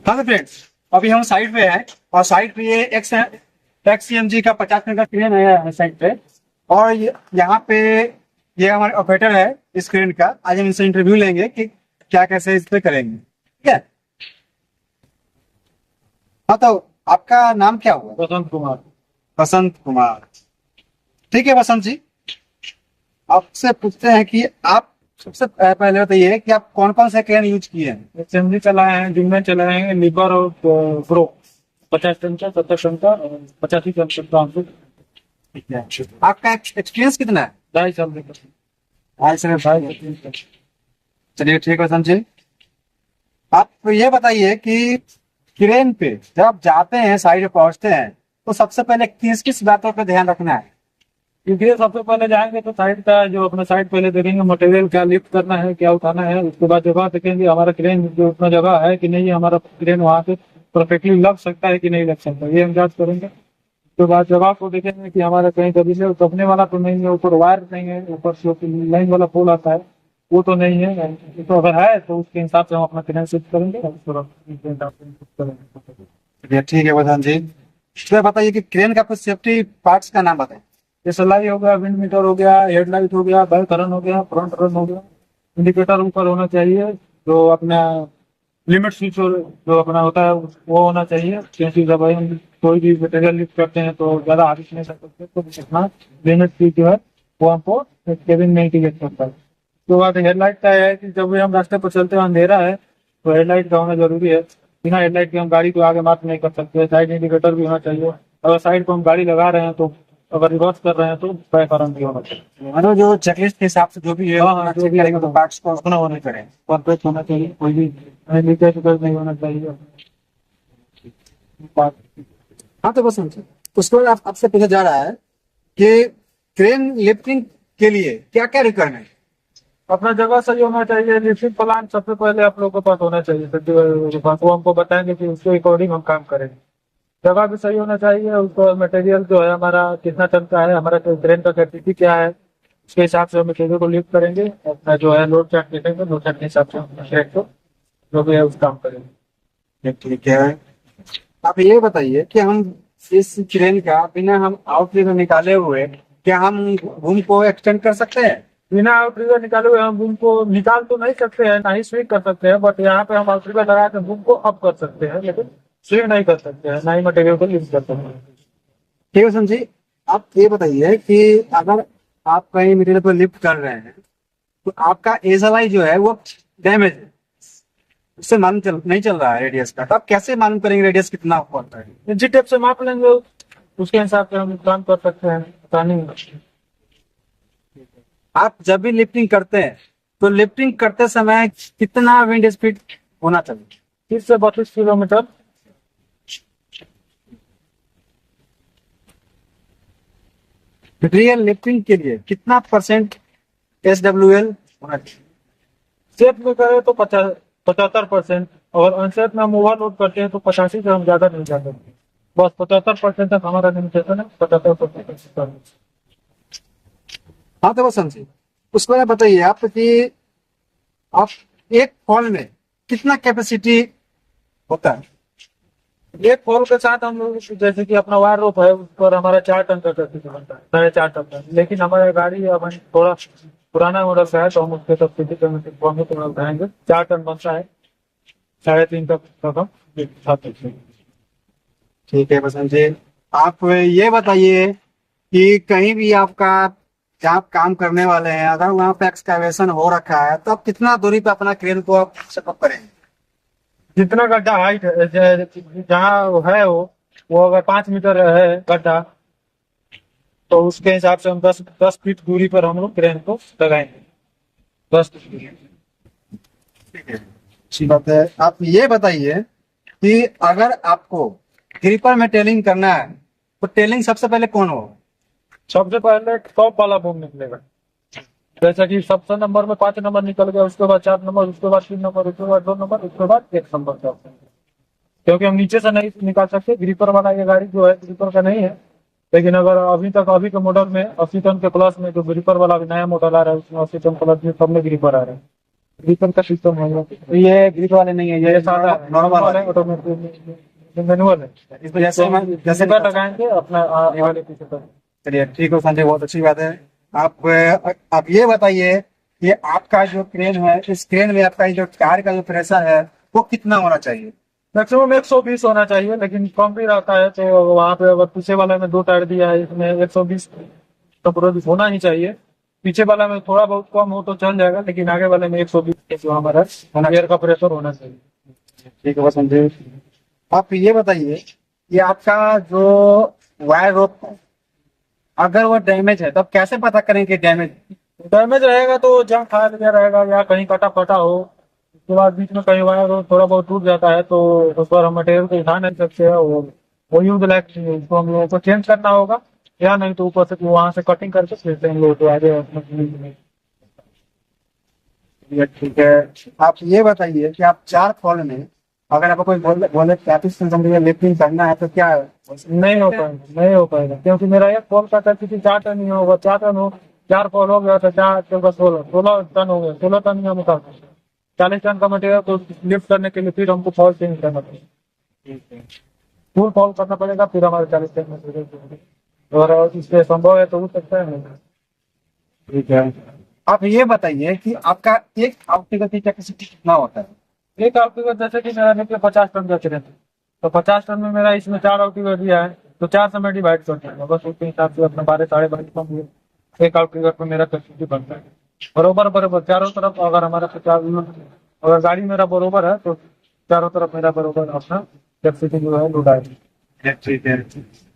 हाँ तो फ्रेंड्स, अभी हम साइड पे हैं और साइड पे ये XCMG का 50 मिनट का क्रेन आया है साइड पे। और यहाँ पे ये हमारे ऑपरेटर है इस क्रेन का। आज हम इनसे इंटरव्यू लेंगे कि क्या कैसे इस पे करेंगे। ठीक है। हाँ तो आपका नाम क्या हुआ? बसंत कुमार। बसंत कुमार। ठीक है बसंत जी, आपसे पूछते हैं कि आप सबसे पहले बताइए कि आप कौन कौन से क्रेन यूज किए हैं। असेंबली चलाए हैं, जिनमें चलाए हैं लीवर और ग्रो 50 टन का, 70 टन का और 85 टन का। ठीक है। आपका एक्सपीरियंस कितना है? 2.5 साल में आज से 2.5 से 3 साल। चलिए ठीक है बसंत जी, आप ये बताइए कि क्रेन पे जब आप जाते हैं, साइड पे पहुंचते हैं, तो सबसे पहले किस किस बातों पे ध्यान रखना है? क्योंकि सबसे पहले जाएंगे तो साइड का जो अपना साइड पहले देखेंगे, मटेरियल क्या लिफ्ट करना है, क्या उठाना है। उसके बाद जगह देखेंगे, हमारा क्रेन जो उतना जगह है कि नहीं, हमारा क्रेन वहाँ पे परफेक्टली लग सकता है कि नहीं लग सकता, ये हम जांच करेंगे। उसके बाद जगह को देखेंगे कि हमारा कहीं कभी से दबने वाला तो नहीं है, ऊपर वायर नहीं है, ऊपर से लाइन वाला पोल आता है वो तो नहीं है। तो अगर है तो उसके हिसाब से हम अपना क्रेन शिफ्ट करेंगे और उसके बाद क्रेन का शिफ्ट करेंगे। चलिए ठीक है बसंत जी, तो बताइए कि क्रेन का कुछ सेफ्टी पार्ट्स का नाम बताएं। SLI हो गया, विंड मीटर हो गया, हेडलाइट हो गया, बैक हॉर्न हो गया, फ्रंट हॉर्न हो गया। इंडिकेटर ऊपर होना चाहिए, जो अपना लिमिट स्विच जो अपना होता है वो होना चाहिए, क्योंकि जब हम कोई भी मटेरियल लिफ्ट करते हैं तो ज्यादा आगे नहीं कर सकते, तो अपना लिमिट स्विच जो है वो हमको केबिन में इंडिकेट करता है। उसके बाद हेडलाइट का है कि जब भी हम रास्ते पर चलते हैं, अंधेरा है, तो हेडलाइट का होना जरूरी है। बिना हेडलाइट के हम गाड़ी को आगे मार्क नहीं कर सकते। साइड इंडिकेटर भी होना चाहिए। अगर साइड पर हम गाड़ी लगा रहे हैं तो, अगर रिवर्स कर रहे हैं तो बैक हॉर्न भी होना चाहिए। मतलब जो चेकलिस्ट के हिसाब से जो भी है हाँ हाँ, जो चेक भी करेंगे तो पार्ट्स को उतना होना करें। परफेक्ट होना चाहिए, कोई भी लीकेज नहीं होना चाहिए। हाँ तो बसंत जी, उसके बाद आपसे पूछा जा रहा है कि क्रेन लिफ्टिंग के लिए क्या क्या रिक्वायरमेंट? अपना जगह सही होना चाहिए, लिफ्टिंग प्लान सबसे पहले आप लोगों के पास होना चाहिए। तो वो हमको बताएंगे कि उसके अकॉर्डिंग हम काम करेंगे। जगह भी सही होना चाहिए, उसको मटेरियल जो है हमारा कितना टन का है, हमारा क्रेन का कैपेसिटी क्या है, उसके हिसाब से हम मटेरियल को लिफ्ट करेंगे। अपना जो है लोड चार्ट देखेंगे, लोड चार्ट के हिसाब से हम क्रेन को जो भी है उस काम करेंगे। ठीक है। आप ये बताइए कि हम इस क्रेन का बिना हम आउटलेट निकाले हुए क्या हम घूम को एक्सटेंड कर सकते हैं? बिना आउटरिगर निकाले हुए हम बूम को निकाल तो नहीं सकते हैं, ना ही स्विंग कर सकते हैं, बट यहाँ पे हम आउटरिगर लगा के बूम को अप कर सकते हैं, लेकिन स्विंग नहीं कर सकते हैं, ना ही मटेरियल को यूज कर सकते हैं। ठीक है बसंत जी, आप ये बताइए कि अगर आप कहीं मटेरियल पर लिफ्ट कर रहे हैं तो आपका एसएलआई जो है वो डैमेज है, उससे मालूम नहीं चल रहा है रेडियस का, तो आप कैसे मालूम करेंगे रेडियस कितना पड़ता है? जी टेप से माप लेंगे, उसके हिसाब से हम काम कर सकते हैं, पता नहीं। आप जब भी लिफ्टिंग करते हैं तो लिफ्टिंग करते समय कितना विंड स्पीड होना चाहिए? 30 से 32 किलोमीटर। रियल लिफ्टिंग के लिए कितना परसेंट SWL होना चाहिए? सेफ में करें तो 75%, और अनसेफ में हम ओवरलोड करते हैं तो 85 से हम ज्यादा नहीं जाते। बस 75% तक हमारा लिमिटेशन है, 75%। हाँ तो बसंत जी, उसको आप बताइए आप कि आप एक फॉल में कितना कैपेसिटी होता है? एक फोर के साथ हम लोग जैसे कि अपना वायर रोप है, उस पर हमारा 4 टन का कैपेसिटी बनता है, 4.5 टन का। लेकिन हमारा गाड़ी अब थोड़ा पुराना मॉडल का है, तो हम उसके सब्सिडी पे थोड़ा उठाएंगे। 4 टन बनता है, 3.5 तक हम उठा सकते हैं। ठीक है बसंत जी, आप ये बताइए कि कहीं भी आपका जहाँ आप काम करने वाले हैं अगर वहाँ पे एक्सकैवेशन हो रखा है तो आप कितना दूरी पे अपना क्रेन को आप सेटअप करेंगे? जितना गड्ढा हाइट है, जहाँ वो है वो अगर 5 मीटर है गड्ढा, तो उसके हिसाब से हम 10 फीट दूरी पर हम लोग क्रेन को लगाएंगे। 10 फीट। ठीक है, अच्छी बात है। आप ये बताइए कि अगर आपको ग्रिपर में टेलिंग करना है तो टेलिंग सबसे पहले कौन हो? सबसे पहले टॉप वाला बूम निकलेगा। जैसा कि सबसे नंबर में 5 नंबर निकल गया, उसके बाद 4 नंबर, उसके बाद 3 नंबर, उसके बाद 2 नंबर, उसके बाद 1 नंबर का ऑप्शन। क्योंकि हम नीचे से नहीं निकाल सकते, ग्रीपर वाला ये गाड़ी जो है ग्रीपर का नहीं है। लेकिन अगर अभी के मॉडल में 80 टन के प्लस में जो ग्रीपर वाला अभी नया मॉडल आ रहा है, उसमें 80 टन प्लस में सब में ग्रीपर आ रहे हैं। ग्रीपर का सिस्टम है ये ग्रिप वाले नहीं है, ये ये सादा नॉर्मल है, है। ऑटोमेटिक मैनुअल है। इसमें जैसे जैसे लीवर लगाएंगे अपना ये वाले पीछे पर। चलिए ठीक है संजय, बहुत अच्छी बात है। आप ये बताइए कि आपका जो क्रेन है, इस क्रेन में आपका ये जो टायर का जो प्रेशर है वो कितना होना चाहिए? मैक्सिमम 120 होना चाहिए, लेकिन कम भी रहता है, तो वहाँ पे अगर पीछे वाले में 2 टायर दिया है, इसमें 120 तो पूरा होना ही चाहिए। पीछे वाला में थोड़ा बहुत कम हो तो चल जाएगा, लेकिन आगे वाले में 120 जो हमारा एयर का प्रेशर होना चाहिए। ठीक है बस संजय, आप ये बताइए कि आपका जो वायर रोप है, अगर वो डैमेज है तब कैसे पता करें कि डैमेज? डैमेज रहेगा तो जंग खा लिया रहेगा, या कहीं कटा फटा हो, उसके बाद बीच में कहीं वायर हो थोड़ा बहुत टूट जाता है, तो उस पर हम मटेरियल को उठा नहीं सकते हैं, वो यूज लाइक उसको हम लोगों को चेंज करना होगा, या नहीं तो ऊपर से वहां से कटिंग करके फिर से हम लोग तो आगे ठीक है, आप ये बताइए कि आप 4 फॉल में अगर आपको कोई बोले बोले 35 सेंटीमीटर लिफ्टिंग करना है तो क्या है? नहीं हो पाएगा, नहीं हो पाएगा, क्योंकि मेरा एक फॉल का कैपेसिटी 4 टन ही होगा। 4 टन हो, 4 फॉल हो गया तो 4 16 टन हो गया। 16 टन ही हम उठा सकते हैं। 40 टन का मटेरियल को लिफ्ट करने के लिए फिर हमको फॉल चेंज करना पड़ेगा, फुल फॉल करना पड़ेगा, फिर हमारे 40 टन मटेरियल, और इससे संभव है तो उठ सकता है नहीं। ठीक है, आप ये बताइए कि आपका एक आउट की कैपेसिटी कितना होता है? एक आउटलेट जैसे कि मेरा निकले 50 टन का चले, तो 50 टन में मेरा इसमें 4 आउटलेट दिया है, तो 4 से मैं डिवाइड कर दूंगा, बस उसके हिसाब से अपना 12 साढ़े 12 कम हुए। एक आउटलेट में मेरा कैपेसिटी बनता है बरोबर बरोबर चारों तरफ। अगर हमारा 50, अगर गाड़ी मेरा बरोबर है तो चारों तरफ मेरा बरोबर अपना कैपेसिटी जो है लोड आएगी। ठीक है,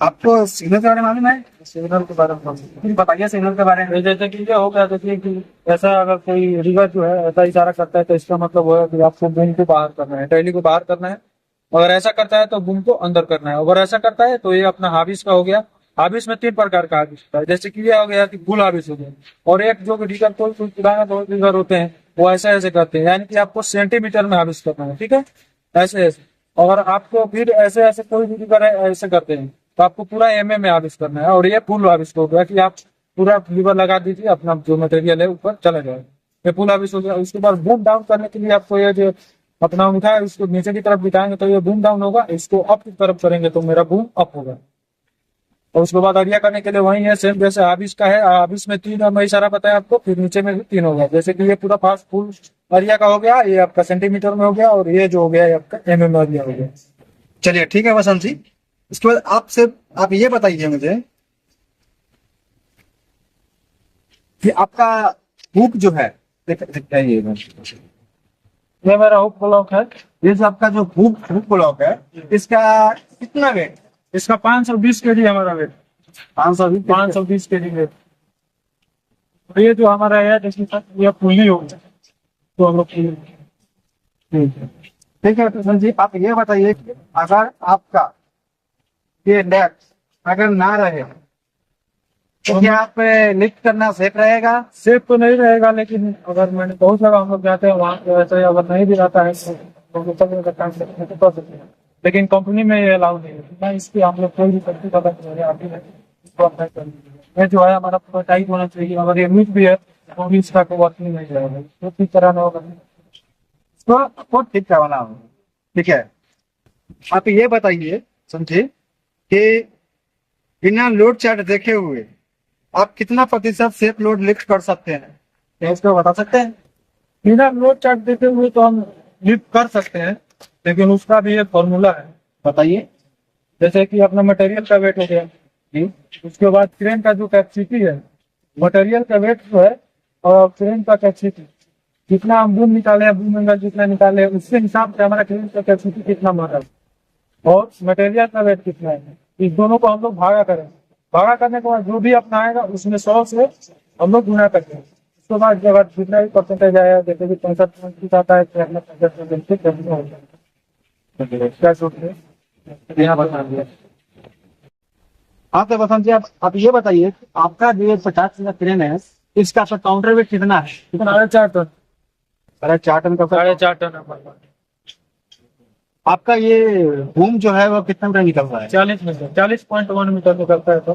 आपको सिग्नल के बारे में मालूम है? सिग्नल के बारे में कुछ बताइए सिग्नल के बारे में। जैसे कि ये हो गया, देखिए कि ऐसा अगर कोई रिवर जो है ऐसा इशारा करता है, तो इसका मतलब वो है कि आपको बूम को बाहर करना है, टैली को बाहर करना है। अगर ऐसा करता है तो बूम को अंदर करना है। अगर ऐसा करता है तो ये अपना हाबिस का हो गया। हाबिस में 3 प्रकार का हाबिस होता है, जैसे कि ये हो गया कि फुल हाबिस हो गया, और एक जो रिगर कोई कोई पुराना बहुत रिगर होते हैं वो ऐसे ऐसे करते हैं, यानी कि आपको सेंटीमीटर में हाबिस करना है, ठीक है, ऐसे ऐसे। और आपको फिर ऐसे ऐसे कोई भी रिगर ऐसे करते हैं, तो आपको पूरा एमएम में हाबिस करना है। और ये फुल हाबिस हो गया कि आप पूरा लीवर लगा दीजिए, अपना जो मटेरियल है ऊपर चला जाएगा, ये फुल हाबिस हो गया। उसके बाद बूम डाउन करने के लिए आपको ये जो अपना उठा है उसको नीचे की तरफ बिठाएंगे तो ये बूम डाउन होगा, इसको अप की तरफ करेंगे तो मेरा बूम अप होगा। और उसके बाद अरिया करने के लिए वही है सेम जैसे हाबिस का है। हाबिस में 3 मैं इशारा बताया आपको, फिर नीचे में भी 3 होगा, जैसे कि ये पूरा फास्ट फुल अरिया का हो गया, ये आपका सेंटीमीटर में हो गया, और ये जो हो गया ये आपका एमएम अरिया हो गया। चलिए ठीक है वसंत जी, इसके बाद आप ये बताइए मुझे कि आपका हुक जो है, ये मेरा हुक ब्लॉक है, ये जो आपका जो हुक ब्लॉक है, इसका कितना वेट? इसका 520 केजी हमारा वेट, 520 520 केजी वेट। और ये जो हमारा है जिसमें ये पुली हो गया, तो हम लोग ठीक है कृष्ण जी, आप ये बताइए कि अगर आपका ये नेट अगर ना रहे तो क्या आप लिफ्ट करना सेफ रहेगा? सेफ तो नहीं रहेगा, लेकिन अगर मैंने बहुत जगह हम लोग जाते हैं वहाँ पे ऐसे अगर नहीं भी रहता है तो ऊपर में काम कर सकते हैं, लेकिन कंपनी में ये अलाउ नहीं है ना, इसकी हम लोग कोई भी करती पता नहीं आती है, इसको अप्लाई कर दीजिए। ये जो है हमारा पूरा टाइट होना चाहिए, अगर ये मीट भी है तो भी इसका कोई वर्किंग नहीं रहेगा, तो ठीक कराना होगा, तो आपको ठीक करवाना होगा। ठीक है, आप ये बताइए समझिए कि बिना लोड चार्ट देखे हुए आप कितना प्रतिशत सेफ लोड लिफ्ट कर सकते हैं, क्या इसको बता सकते हैं? बिना लोड चार्ट देते हुए तो हम लिफ्ट कर सकते हैं, लेकिन उसका भी एक फॉर्मूला है। बताइए। जैसे कि अपना मटेरियल का वेट हो गया जी, उसके बाद क्रेन का जो कैपेसिटी है, मटेरियल का वेट जो है और क्रेन का कैपेसिटी, जितना हम बूम निकाले, बूम एंगल जितना निकाले, उसके हिसाब से हमारा क्रेन का कैपेसिटी कितना मारा और मटेरियल का वेट कितना है, इस दोनों को हम लोग भागा करें। भागा करने के बाद जो भी अपना आएगा उसमें 100 से हम लोग गुना करते हैं। उसके बाद अगर जितना भी परसेंटेज आया, जैसे कि 65% आता है तो अपना 65% हो जाएगा। क्या सोचते यहाँ बता दिया। हाँ तो वसंत जी, आप ये बताइए आपका जो 50 का क्रेन है, इसका आपका काउंटर वेट कितना है? 4.5 टन। 4.5 टन का? 4.5 टन है। आपका ये बूम जो है वो कितना मीटर निकल रहा है? 40 मीटर, 40.1 मीटर निकलता है, तो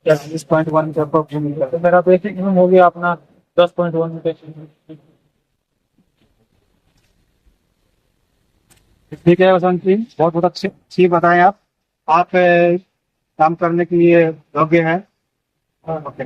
40.1 मीटर पर बूम निकलता तो मेरा बेसिक बूम हो गया अपना 10.1 मीटर। ठीक है वसंत जी, बहुत बहुत अच्छे। अच्छी बताएं आप काम करने के लिए योग्य है। ओके,